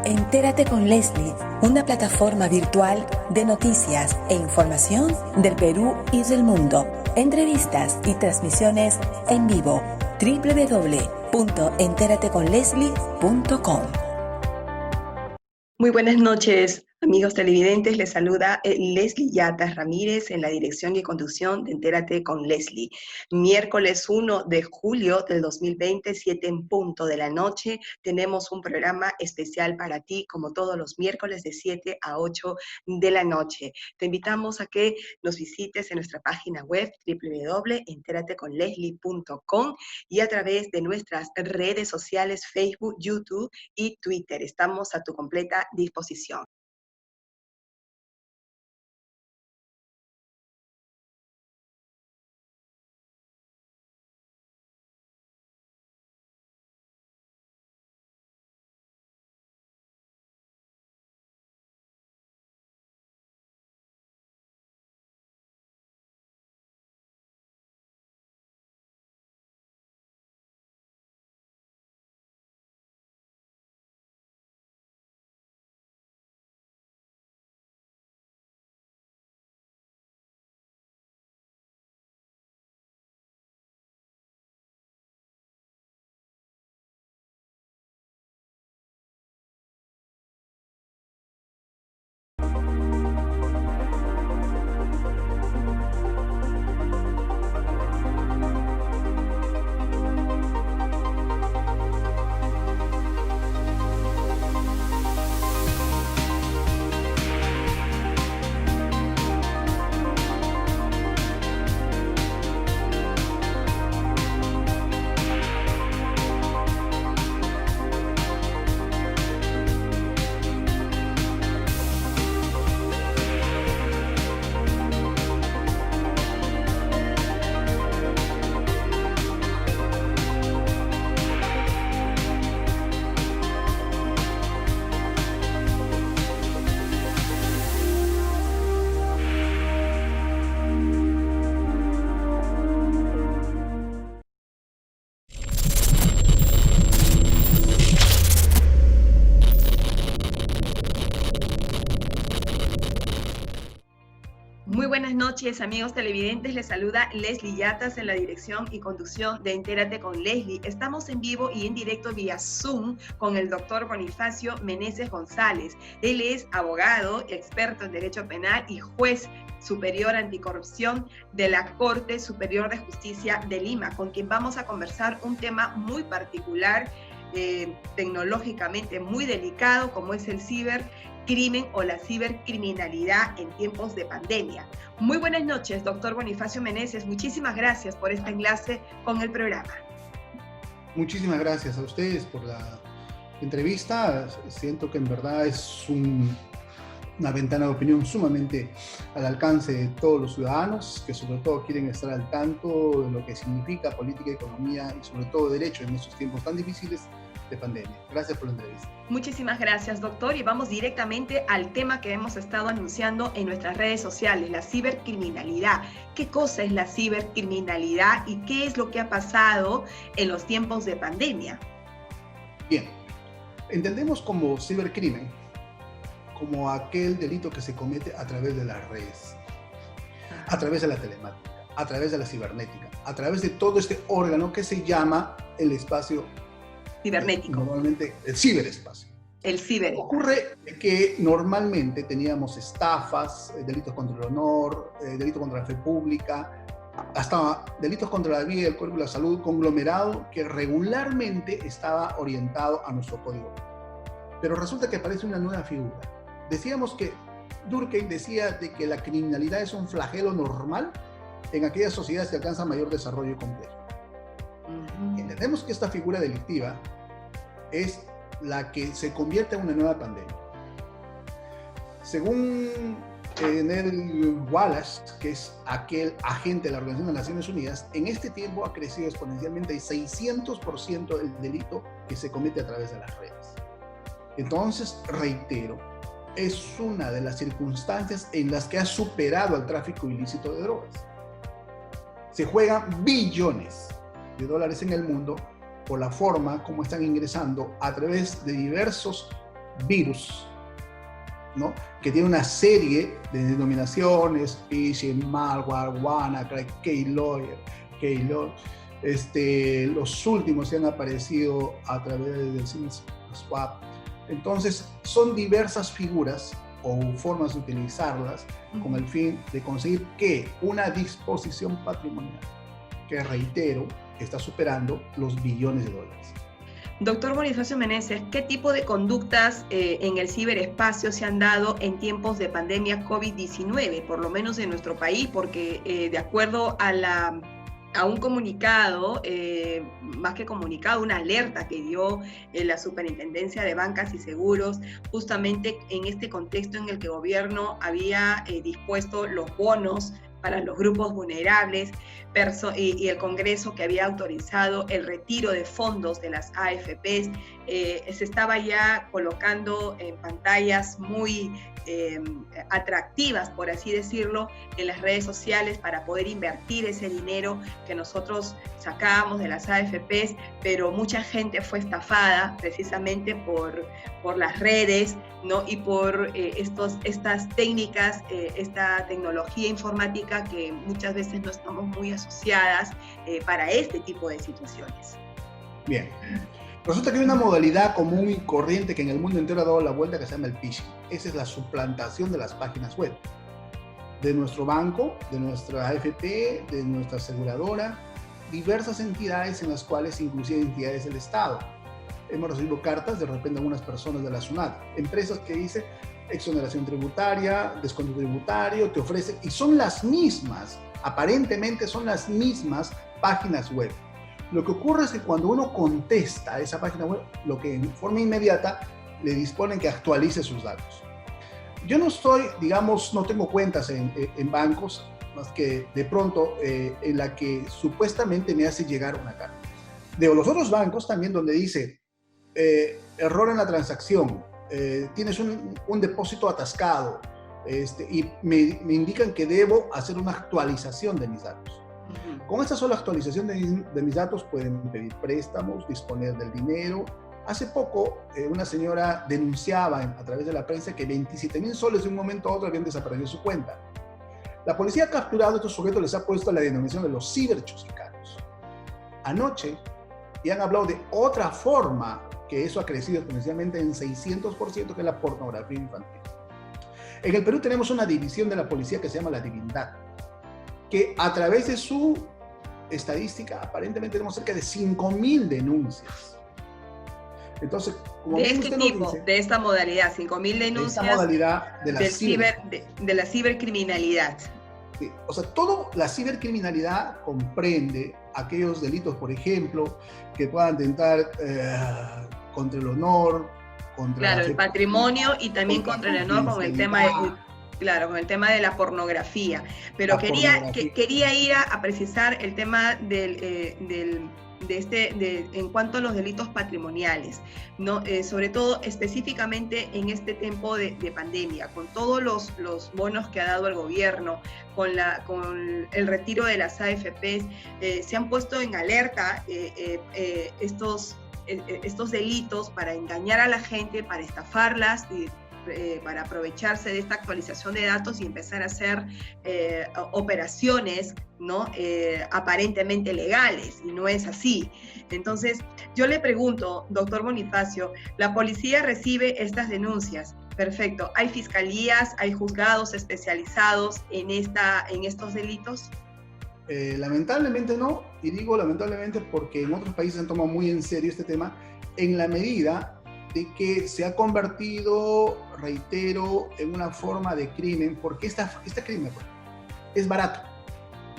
Entérate con Leslie, una plataforma virtual de noticias e información del Perú y del mundo. Entrevistas y transmisiones en vivo. www.enterateconleslie.com. Muy buenas noches, amigos televidentes. Les saluda Leslie Yatas Ramírez en la dirección y conducción de Entérate con Leslie. Miércoles 1 de julio del 2020, 7 en punto de la noche, tenemos un programa especial para ti, como todos los miércoles de 7 a 8 de la noche. Te invitamos a que nos visites en nuestra página web www.enterateconleslie.com y a través de nuestras redes sociales Facebook, YouTube y Twitter. Estamos a tu completa disposición. Muy buenas noches, amigos televidentes. Les saluda Leslie Yatas en la dirección y conducción de Entérate con Leslie. Estamos en vivo y en directo vía Zoom con el doctor Bonifacio Meneses González. Él es abogado, experto en Derecho Penal y juez superior anticorrupción de la Corte Superior de Justicia de Lima, con quien vamos a conversar un tema muy particular, tecnológicamente muy delicado, como es el cibercrimen o la cibercriminalidad en tiempos de pandemia. Muy buenas noches, doctor Bonifacio Meneses. Muchísimas gracias por este enlace con el programa. Muchísimas gracias a ustedes por la entrevista. Siento que en verdad es una ventana de opinión sumamente al alcance de todos los ciudadanos, que sobre todo quieren estar al tanto de lo que significa política, economía y sobre todo derecho en estos tiempos tan difíciles de pandemia. Gracias por la entrevista. Muchísimas gracias, doctor, y vamos directamente al tema que hemos estado anunciando en nuestras redes sociales, la cibercriminalidad. ¿Qué cosa es la cibercriminalidad y qué es lo que ha pasado en los tiempos de pandemia? Bien, entendemos como cibercrimen como aquel delito que se comete a través de las redes, a través de la telemática, a través de la cibernética, a través de todo este órgano que se llama el espacio cibernético. Normalmente el ciberespacio. El ciberespacio. Ocurre que normalmente teníamos estafas, delitos contra el honor, delitos contra la fe pública, hasta delitos contra la vida, el cuerpo y la salud, conglomerado que regularmente estaba orientado a nuestro código. Pero resulta que aparece una nueva figura. Decíamos que Durkheim decía de que la criminalidad es un flagelo normal en aquellas sociedades que alcanzan mayor desarrollo complejo. Entendemos que esta figura delictiva es la que se convierte en una nueva pandemia. Según Ned Wallace, que es aquel agente de la Organización de las Naciones Unidas, en este tiempo ha crecido exponencialmente el 600% el delito que se comete a través de las redes. Entonces, reitero, es una de las circunstancias en las que ha superado al tráfico ilícito de drogas. Se juegan billones de dólares en el mundo por la forma como están ingresando a través de diversos virus, ¿no? Que tiene una serie de denominaciones: phishing, malware, WannaCry, keylogger. Los últimos se han aparecido a través del SimSwap. Entonces, son diversas figuras o formas de utilizarlas con el fin de conseguir que una disposición patrimonial, que reitero, está superando los billones de dólares. Doctor Bonifacio Meneses, ¿qué tipo de conductas en el ciberespacio se han dado en tiempos de pandemia COVID-19, por lo menos en nuestro país? Porque de acuerdo a un comunicado, más que comunicado, una alerta que dio la Superintendencia de Bancas y Seguros, justamente en este contexto en el que el gobierno había dispuesto los bonos para los grupos vulnerables y el Congreso que había autorizado el retiro de fondos de las AFPs, se estaba ya colocando en pantallas muy atractivas, por así decirlo, en las redes sociales para poder invertir ese dinero que nosotros sacábamos de las AFPs, pero mucha gente fue estafada precisamente por las redes, ¿no? Y por estas técnicas, esta tecnología informática que muchas veces no estamos muy asociadas para este tipo de situaciones. Bien. Resulta que hay una modalidad común y corriente que en el mundo entero ha dado la vuelta, que se llama el phishing. Esa es la suplantación de las páginas web de nuestro banco, de nuestra AFP, de nuestra aseguradora, diversas entidades en las cuales inclusive entidades del Estado. Hemos recibido cartas de repente algunas personas de la SUNAT, empresas que dicen exoneración tributaria, descuento tributario, te ofrecen, y son las mismas, aparentemente son las mismas páginas web. Lo que ocurre es que cuando uno contesta a esa página web, lo que en forma inmediata le disponen que actualice sus datos. Yo no estoy, digamos, no tengo cuentas en bancos, más que de pronto en la que supuestamente me hace llegar una carta. De los otros bancos también donde dice, error en la transacción, tienes un depósito atascado, y me indican que debo hacer una actualización de mis datos. Con esta sola actualización de mis datos pueden pedir préstamos, disponer del dinero. Hace poco una señora denunciaba a través de la prensa que 27.000 soles de un momento a otro habían desaparecido de su cuenta. La policía ha capturado a estos sujetos, les ha puesto la denominación de los ciberchusquicanos. Anoche y han hablado de otra forma, que eso ha crecido exponencialmente en 600%, que es la pornografía infantil. En el Perú tenemos una división de la policía que se llama la Divindad, que a través de su estadística, aparentemente tenemos cerca de 5.000 denuncias. Entonces, como de este tipo, dice, de esta modalidad, 5.000 denuncias de esta modalidad de la cibercriminalidad. Sí, o sea, la cibercriminalidad comprende aquellos delitos, por ejemplo, que puedan atentar contra el honor, contra el patrimonio y también contra el honor con el tema de... Claro, con el tema de la pornografía. Pero quería ir a precisar el tema en cuanto a los delitos patrimoniales, ¿no? Sobre todo, específicamente en este tiempo de pandemia, con todos los bonos que ha dado el gobierno, con el retiro de las AFPs, se han puesto en alerta estos delitos para engañar a la gente, para estafarlas y para aprovecharse de esta actualización de datos y empezar a hacer operaciones, ¿no? Aparentemente legales, y no es así. Entonces, yo le pregunto, doctor Bonifacio, la policía recibe estas denuncias, perfecto, ¿hay fiscalías, hay juzgados especializados en estos delitos? Lamentablemente no, y digo lamentablemente porque en otros países han tomado muy en serio este tema, en la medida de que se ha convertido, reitero, en una forma de crimen, porque este crimen es barato,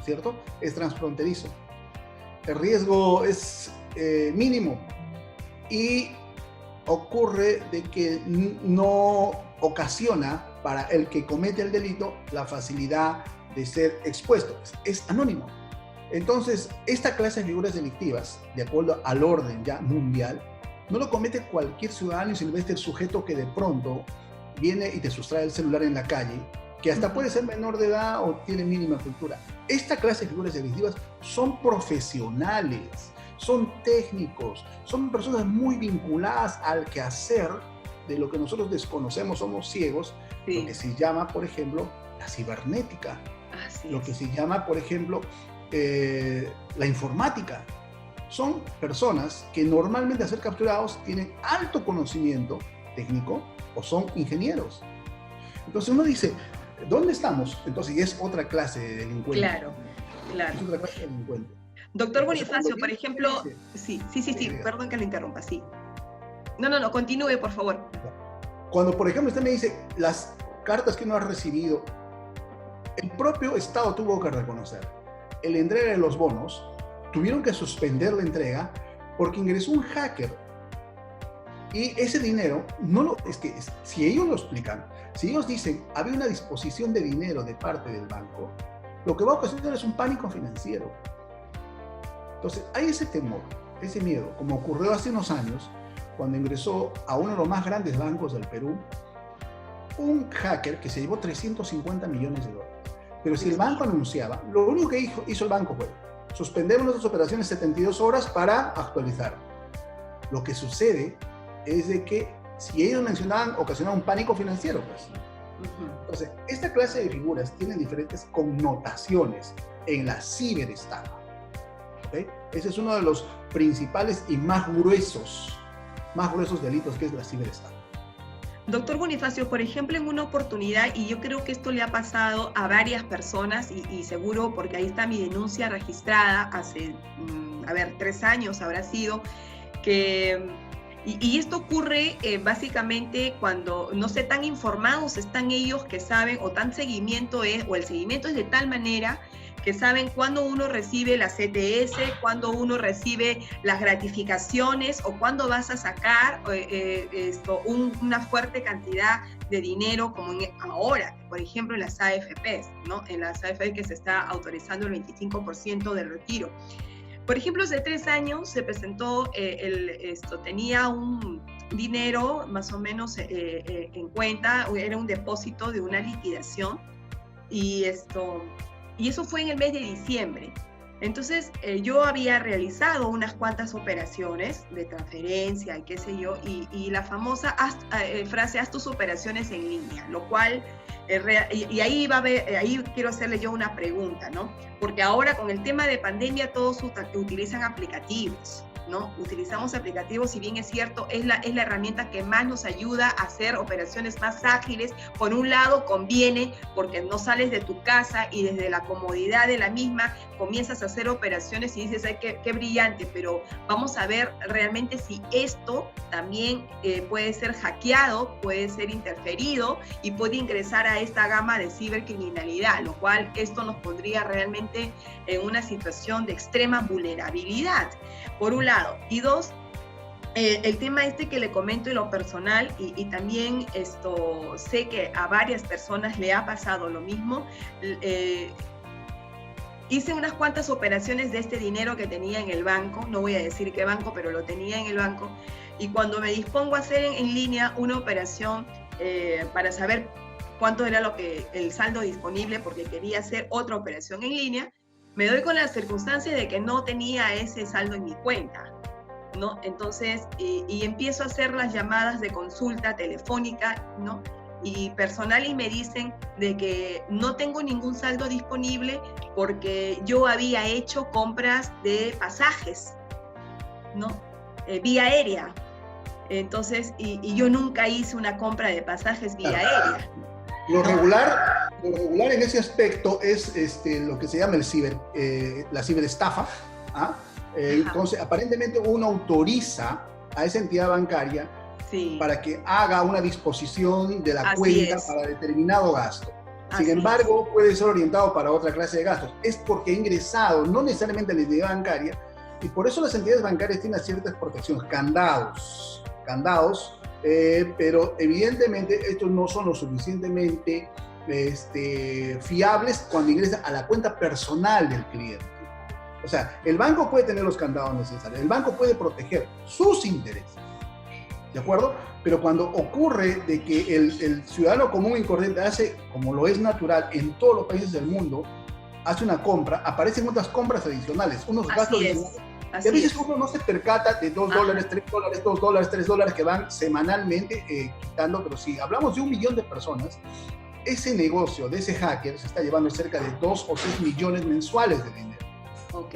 ¿cierto? Es transfronterizo. El riesgo es mínimo y ocurre de que no ocasiona para el que comete el delito la facilidad de ser expuesto. Es anónimo. Entonces, esta clase de figuras delictivas, de acuerdo al orden ya mundial, no lo comete cualquier ciudadano y silvestre, sujeto que de pronto viene y te sustrae el celular en la calle, que hasta puede ser menor de edad o tiene mínima cultura. Esta clase de figuras delictivas son profesionales, son técnicos, son personas muy vinculadas al quehacer de lo que nosotros desconocemos, somos ciegos, Sí. lo que se llama, por ejemplo, la cibernética, Así lo es. que se llama, por ejemplo, la informática. Son personas que normalmente al ser capturados tienen alto conocimiento técnico o son ingenieros. Entonces uno dice, ¿dónde estamos? Entonces ya es otra clase de delincuente. Claro, claro. Es otra clase de delincuente. Doctor Entonces, Bonifacio, cuando por ejemplo, dice- sí, perdón que lo interrumpa, sí. No, continúe, por favor. Cuando, por ejemplo, usted me dice las cartas que uno ha recibido, el propio Estado tuvo que reconocer. El entrega de los bonos, tuvieron que suspender la entrega porque ingresó un hacker y ese dinero, si ellos lo explican, si ellos dicen había una disposición de dinero de parte del banco, lo que va a ocasionar es un pánico financiero. Entonces, hay ese temor, ese miedo, como ocurrió hace unos años, cuando ingresó a uno de los más grandes bancos del Perú, un hacker que se llevó 350 millones de dólares. Pero si el banco anunciaba, lo único que hizo el banco fue suspender nuestras operaciones 72 horas para actualizar. Lo que sucede es de que si ellos mencionaban, ocasionaba un pánico financiero, pues. Entonces, esta clase de figuras tienen diferentes connotaciones en la ciberestafa. ¿Okay? Ese es uno de los principales y más gruesos delitos que es la ciberestafa. Doctor Bonifacio, por ejemplo, en una oportunidad, y yo creo que esto le ha pasado a varias personas, y seguro porque ahí está mi denuncia registrada hace, 3 años habrá sido, y esto ocurre básicamente cuando no sé, tan informados están ellos que saben, o el seguimiento es de tal manera que saben cuándo uno recibe la CTS, cuándo uno recibe las gratificaciones o cuándo vas a sacar una fuerte cantidad de dinero, como ahora, por ejemplo, en las AFPs, ¿no? En las AFPs que se está autorizando el 25% del retiro. Por ejemplo, hace 3 años se presentó, tenía un dinero más o menos en cuenta, era un depósito de una liquidación, y eso fue en el mes de diciembre. Entonces, yo había realizado unas cuantas operaciones de transferencia y qué sé yo, y la famosa frase, haz tus operaciones en línea, lo cual, ahí quiero hacerle yo una pregunta, ¿no? Porque ahora con el tema de pandemia todos utilizan aplicativos, ¿no? Utilizamos aplicativos, si bien es cierto, es la herramienta que más nos ayuda a hacer operaciones más ágiles. Por un lado, conviene porque no sales de tu casa y desde la comodidad de la misma comienzas a hacer operaciones y dices, ay, qué brillante, pero vamos a ver realmente si esto también puede ser hackeado, puede ser interferido y puede ingresar a esta gama de cibercriminalidad, lo cual esto nos pondría realmente en una situación de extrema vulnerabilidad, por un lado. Y dos, el tema que le comento en lo personal, y también sé que a varias personas le ha pasado lo mismo. Hice unas cuantas operaciones de este dinero que tenía en el banco, no voy a decir qué banco, pero lo tenía en el banco, y cuando me dispongo a hacer en línea una operación para saber cuánto era el saldo disponible, porque quería hacer otra operación en línea, me doy con la circunstancia de que no tenía ese saldo en mi cuenta, ¿no? Entonces, y empiezo a hacer las llamadas de consulta telefónica, ¿no? Y personal, y me dicen de que no tengo ningún saldo disponible porque yo había hecho compras de pasajes, ¿no? Vía aérea. Entonces, y yo nunca hice una compra de pasajes vía aérea. Lo regular en ese aspecto es lo que se llama la ciberestafa. ¿Ah? Entonces, aparentemente uno autoriza a esa entidad bancaria para que haga una disposición de la cuenta para determinado gasto. Sin embargo, puede ser orientado para otra clase de gastos. Es porque ha ingresado, no necesariamente a la entidad bancaria, y por eso las entidades bancarias tienen ciertas protecciones, candados, pero evidentemente estos no son lo suficientemente fiables cuando ingresa a la cuenta personal del cliente. O sea, el banco puede tener los candados necesarios, el banco puede proteger sus intereses, ¿de acuerdo? Pero cuando ocurre de que el ciudadano común y corriente hace, como lo es natural en todos los países del mundo, hace una compra, aparecen otras compras adicionales, unos gastos adicionales Y a veces uno no se percata de $2, $3, $2, $3 que van semanalmente quitando, pero si hablamos de 1 millón de personas, ese negocio de ese hacker se está llevando cerca de 2 o 3 millones mensuales de dinero. Ok.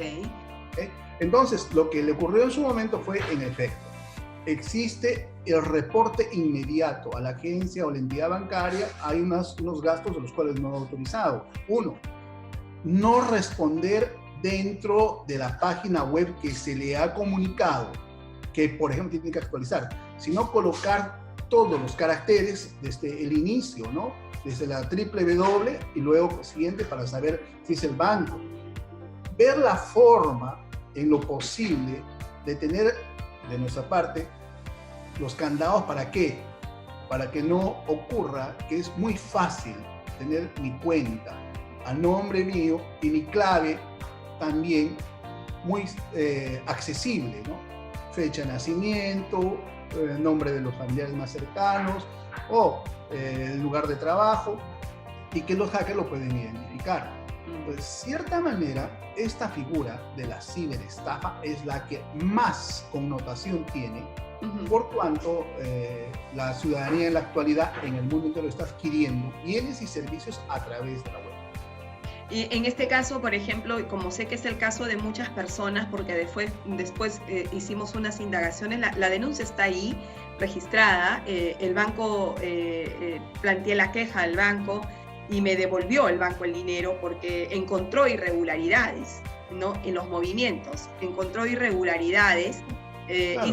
Entonces, lo que le ocurrió en su momento fue, en efecto, existe el reporte inmediato a la agencia o la entidad bancaria, hay unos gastos de los cuales no he autorizado. 1, no responder dentro de la página web que se le ha comunicado, que por ejemplo tiene que actualizar, sino colocar todos los caracteres desde el inicio, ¿no? Desde la www y luego siguiente para saber si es el banco. Ver la forma, en lo posible, de tener de nuestra parte los candados. ¿Para qué? Para que no ocurra que es muy fácil tener mi cuenta a nombre mío y mi clave también muy accesible, ¿no? Fecha de nacimiento, nombre de los familiares más cercanos o el lugar de trabajo, y que los hackers lo pueden identificar. Pues, de cierta manera, esta figura de la ciberestafa es la que más connotación tiene, por cuanto la ciudadanía en la actualidad en el mundo entero está adquiriendo bienes y servicios a través de la web. Y en este caso, por ejemplo, como sé que es el caso de muchas personas, porque después hicimos unas indagaciones, la denuncia está ahí, registrada, el banco, planteé la queja al banco y me devolvió el banco el dinero porque encontró irregularidades, ¿no? En los movimientos, encontró irregularidades. Claro.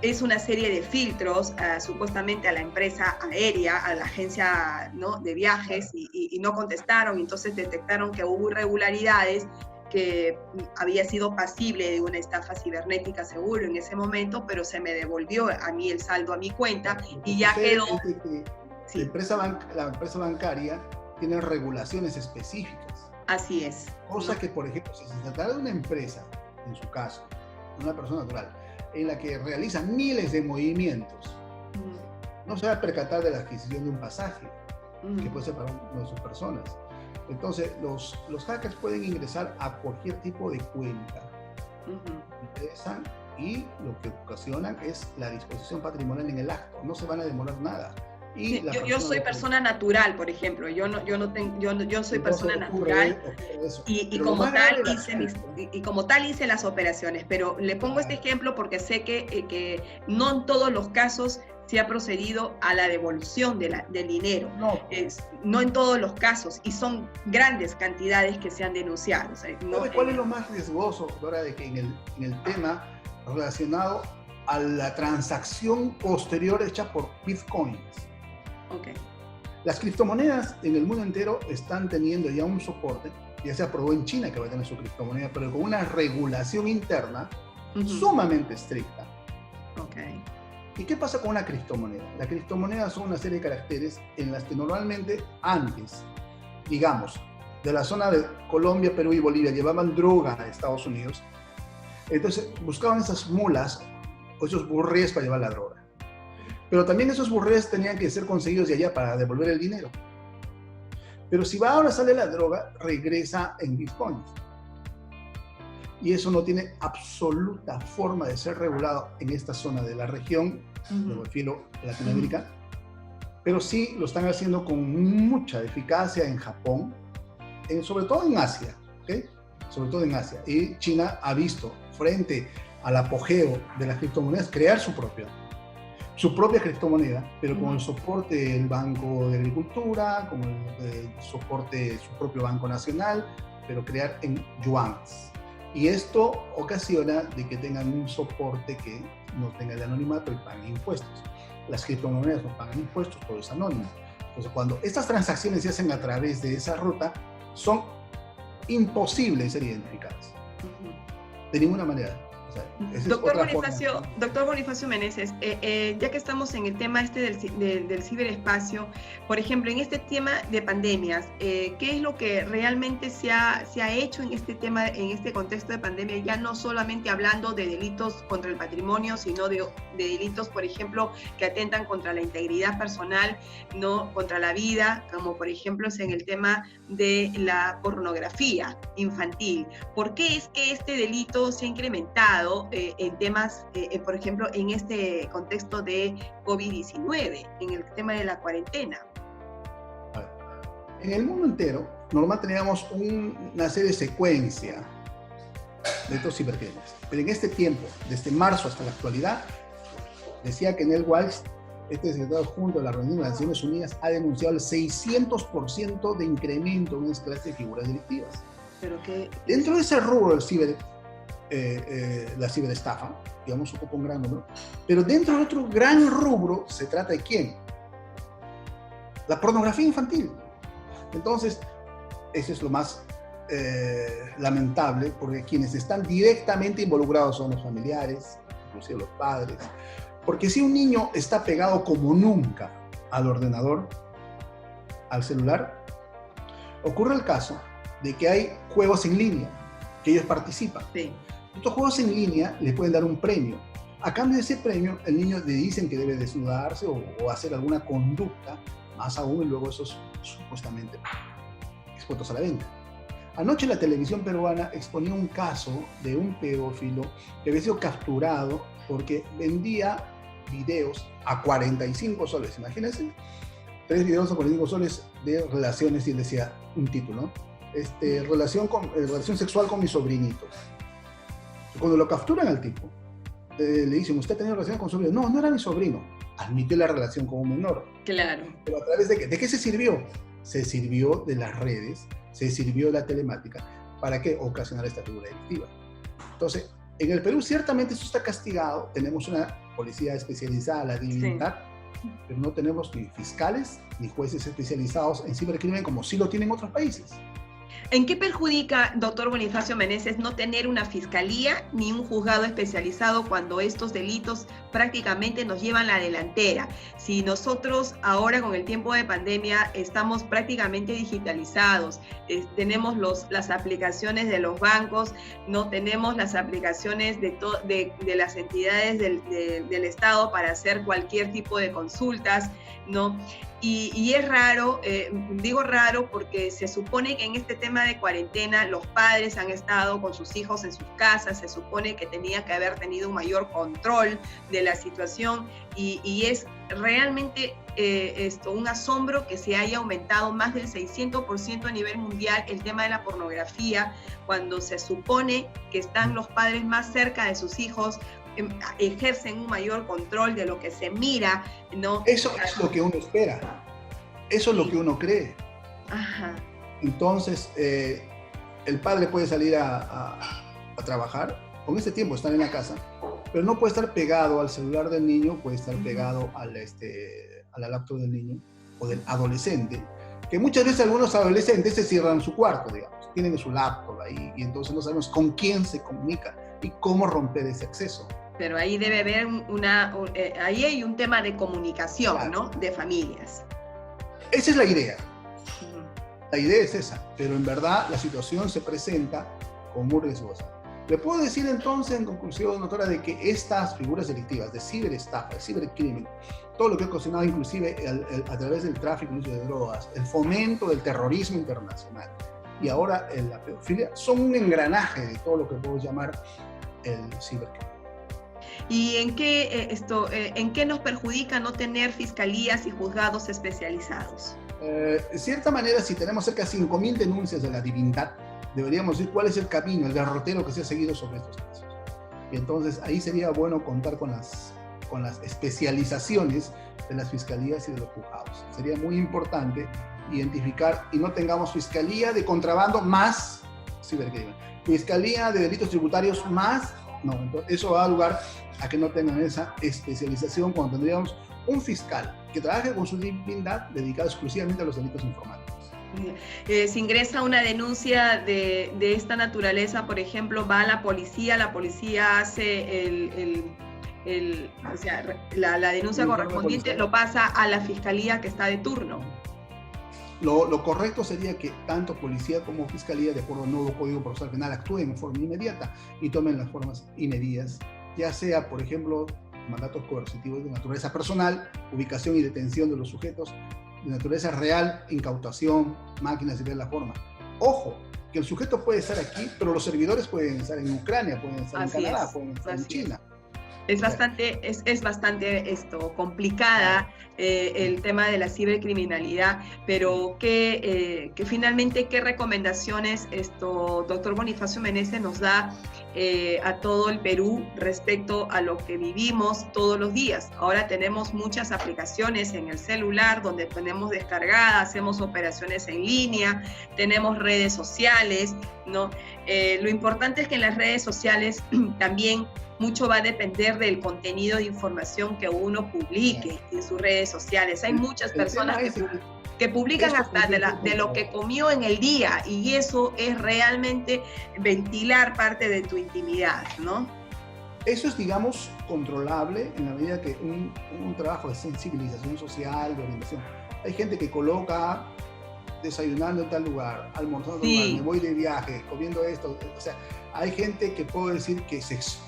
Hizo una serie de filtros supuestamente a la empresa aérea, a la agencia, ¿no?, de viajes, y no contestaron, entonces detectaron que hubo irregularidades, que había sido pasible de una estafa cibernética seguro en ese momento, pero se me devolvió a mí el saldo a mi cuenta y ya quedó. Sí. La empresa bancaria tiene regulaciones específicas. Así es. Cosa que, por ejemplo, si se tratara de una empresa, en su caso, una persona natural, en la que realiza miles de movimientos, no se va a percatar de la adquisición de un pasaje, que puede ser para una de sus personas. Entonces, los hackers pueden ingresar a cualquier tipo de cuenta, ingresan, y lo que ocasionan es la disposición patrimonial en el acto. No se van a demorar nada. Y sí, yo soy persona natural, por ejemplo, yo soy persona natural, y como tal hice las operaciones, pero le pongo este ejemplo porque sé que no en todos los casos se ha procedido a la devolución del dinero, no en todos los casos, y son grandes cantidades que se han denunciado. O sea, ¿cuál es lo más riesgoso, Dora, de que en el tema relacionado a la transacción posterior hecha por bitcoins? Okay. Las criptomonedas en el mundo entero están teniendo ya un soporte, ya se aprobó en China que va a tener su criptomoneda, pero con una regulación interna sumamente estricta. Okay. ¿Y qué pasa con una criptomoneda? La criptomoneda son una serie de caracteres en las que normalmente antes, digamos, de la zona de Colombia, Perú y Bolivia llevaban droga a Estados Unidos, entonces buscaban esas mulas o esos burrés para llevar la droga. Pero también esos burrés tenían que ser conseguidos de allá para devolver el dinero. Pero si ahora sale la droga, regresa en bitcoins. Y eso no tiene absoluta forma de ser regulado en esta zona de la región, me refiero a Latinoamérica, pero sí lo están haciendo con mucha eficacia en Japón, sobre todo en Asia, ¿okay? Sobre todo en Asia. Y China ha visto, frente al apogeo de las criptomonedas, crear su propia criptomoneda, pero con el soporte del Banco de Agricultura, con el soporte de su propio Banco Nacional, pero crear en yuanes. Y esto ocasiona de que tengan un soporte que no tenga el anonimato y paguen impuestos. Las criptomonedas no pagan impuestos, todo es anónimo. Entonces, cuando estas transacciones se hacen a través de esa ruta, son imposibles ser identificadas. De ninguna manera. O sea, Doctor Bonifacio Meneses, ya que estamos en el tema del ciberespacio, por ejemplo, en este tema de pandemias, ¿qué es lo que realmente se ha hecho en este tema, en este contexto de pandemia? Ya no solamente hablando de delitos contra el patrimonio, sino de delitos, por ejemplo, que atentan contra la integridad personal, no contra la vida, como por ejemplo es en el tema de la pornografía infantil. ¿Por qué es que este delito se ha incrementado? aplicado en temas, por ejemplo, en este contexto de COVID-19, en el tema de la cuarentena? En el mundo entero, normal teníamos una serie de secuencia de estos cibercrímenes. Pero en este tiempo, desde marzo hasta la actualidad, decía que Nel Walsh, este secretario adjunto de la Organización de las Naciones Unidas, ha denunciado el 600% de incremento en una clase de figuras delictivas. Pero que dentro de ese rubro del la ciberestafa, digamos, ocupa un gran número, pero dentro de otro gran rubro se trata de ¿quién? La pornografía infantil. Entonces, eso es lo más lamentable, porque quienes están directamente involucrados son los familiares, inclusive los padres, porque si un niño está pegado como nunca al ordenador, al celular, ocurre el caso de que hay juegos en línea, que ellos participan. sí. Estos juegos en línea le pueden dar un premio. A cambio de ese premio, el niño le dicen que debe desnudarse o hacer alguna conducta, más aún, y luego esos supuestamente expuestos a la venta. Anoche la televisión peruana exponía un caso de un pedófilo que había sido capturado porque vendía videos a 45 soles. Imagínense, 3 videos a 45 soles de relaciones, y él decía un título, ¿no? Relación sexual con mi sobrinito. Cuando lo capturan al tipo, le dicen, ¿usted ha tenido relación con su sobrino? No, no era mi sobrino. Admitió la relación con un menor. Claro. Pero ¿a través de qué se sirvió? Se sirvió de las redes, se sirvió de la telemática. ¿Para qué? Ocasionar esta figura delictiva. Entonces, en el Perú ciertamente eso está castigado. Tenemos una policía especializada, la DIVINTAT, sí, pero no tenemos ni fiscales ni jueces especializados en cibercrimen como sí lo tienen otros países. ¿En qué perjudica, doctor Bonifacio Meneses, no tener una fiscalía ni un juzgado especializado cuando estos delitos prácticamente nos llevan la delantera? Si nosotros ahora con el tiempo de pandemia estamos prácticamente digitalizados, tenemos las aplicaciones de los bancos, no tenemos las aplicaciones de las entidades del Estado para hacer cualquier tipo de consultas, ¿no? Y es raro, digo raro porque se supone que en este tema de cuarentena los padres han estado con sus hijos en sus casas, se supone que tenía que haber tenido un mayor control de la situación y es realmente un asombro que se haya aumentado más del 600% a nivel mundial el tema de la pornografía, cuando se supone que están los padres más cerca de sus hijos, ejercen un mayor control de lo que se mira, ¿no? Eso es lo que uno espera, eso es lo que uno cree. Ajá. Entonces, el padre puede salir a trabajar, con ese tiempo estar en la casa, pero no puede estar pegado al celular del niño, puede estar pegado a la laptop del niño o del adolescente, que muchas veces algunos adolescentes se cierran su cuarto, digamos, tienen su laptop ahí y entonces no sabemos con quién se comunica y cómo romper ese acceso. Pero ahí debe haber ahí hay un tema de comunicación, claro, ¿no? De familias. Esa es la idea. La idea es esa, pero en verdad la situación se presenta como muy riesgosa. Le puedo decir entonces, en conclusión, doctora, de que estas figuras delictivas de ciberestafa, de cibercrimen, todo lo que ha ocasionado inclusive a través del tráfico y uso de drogas, el fomento del terrorismo internacional y ahora la pedofilia, son un engranaje de todo lo que podemos llamar el cibercrimen. ¿Y en qué nos perjudica no tener fiscalías y juzgados especializados? De cierta manera, si tenemos cerca de 5.000 denuncias de la DIVINTAT, deberíamos decir cuál es el camino, el derrotero que se ha seguido sobre estos casos. Y entonces ahí sería bueno contar con las especializaciones de las fiscalías y de los juzgados. Sería muy importante identificar y no tengamos fiscalía de contrabando más cibercrimen, fiscalía de delitos tributarios más, no, entonces eso va a dar lugar a que no tengan esa especialización cuando tendríamos un fiscal que trabaje con su DIVINTAT dedicado exclusivamente a los delitos informáticos. Si ingresa una denuncia de esta naturaleza, por ejemplo, va a la policía hace la denuncia correspondiente, lo pasa a la fiscalía que está de turno. Lo correcto sería que tanto policía como fiscalía, de acuerdo al nuevo Código Procesal Penal, actúen en forma inmediata y tomen las formas y medidas, ya sea, por ejemplo, mandatos coercitivos de naturaleza personal, ubicación y detención de los sujetos, de naturaleza real, incautación, máquinas y ver la forma. Ojo, que el sujeto puede estar aquí, pero los servidores pueden estar en Ucrania, pueden estar en Canadá, pueden estar en China. Es bastante complicada el tema de la cibercriminalidad, pero que finalmente, ¿qué recomendaciones doctor Bonifacio Meneses nos da a todo el Perú respecto a lo que vivimos todos los días? Ahora tenemos muchas aplicaciones en el celular donde tenemos descargadas, hacemos operaciones en línea, tenemos redes sociales, ¿no? Lo importante es que en las redes sociales también mucho va a depender del contenido de información que uno publique en sus redes sociales. Hay muchas personas que publican hasta de lo que comió en el día, y eso es realmente ventilar parte de tu intimidad, ¿no? Eso es, digamos, controlable en la medida que un trabajo de sensibilización social, de orientación. Hay gente que coloca desayunando en tal lugar, almorzando en tal lugar, me voy de viaje, comiendo esto. O sea, hay gente que puedo decir que se expone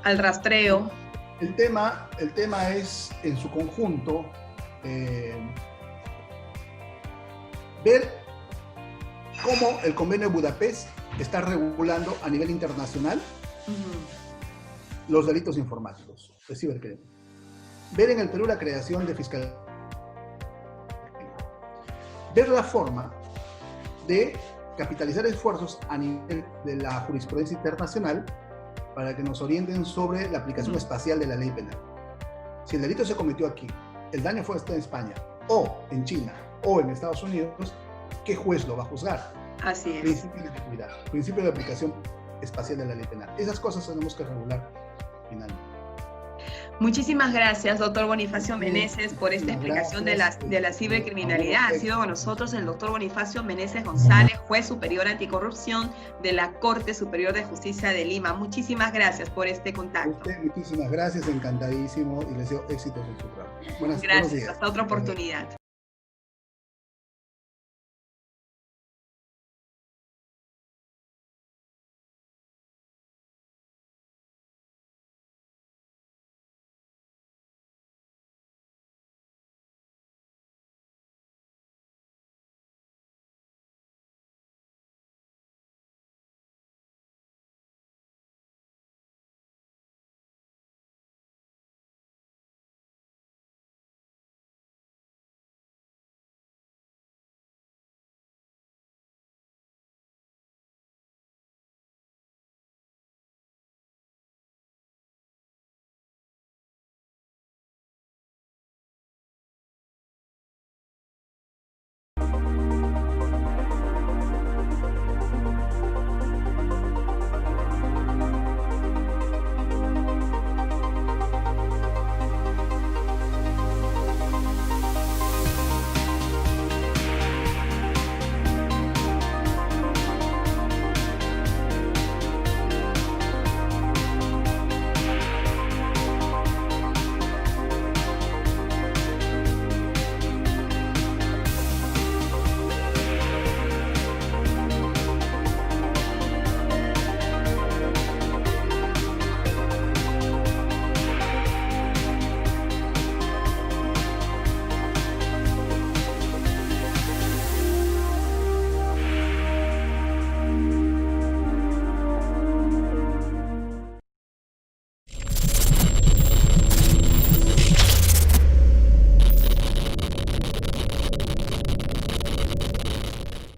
al rastreo. El tema es, en su conjunto, ver cómo el Convenio de Budapest está regulando a nivel internacional los delitos informáticos de cibercrimen. Ver en el Perú la creación de fiscalía. Ver la forma de capitalizar esfuerzos a nivel de la jurisprudencia internacional para que nos orienten sobre la aplicación espacial de la ley penal. Si el delito se cometió aquí, el daño fue en España, o en China, o en Estados Unidos, ¿qué juez lo va a juzgar? Así es. Principio de equidad, principio de aplicación espacial de la ley penal. Esas cosas tenemos que regular finalmente. Muchísimas gracias, doctor Bonifacio Meneses, por esta explicación de la cibercriminalidad. Ha sido con nosotros el doctor Bonifacio Meneses González, juez superior anticorrupción de la Corte Superior de Justicia de Lima. Muchísimas gracias por este contacto. Muchísimas gracias, encantadísimo, y les deseo éxitos en su trabajo. Gracias, hasta otra oportunidad.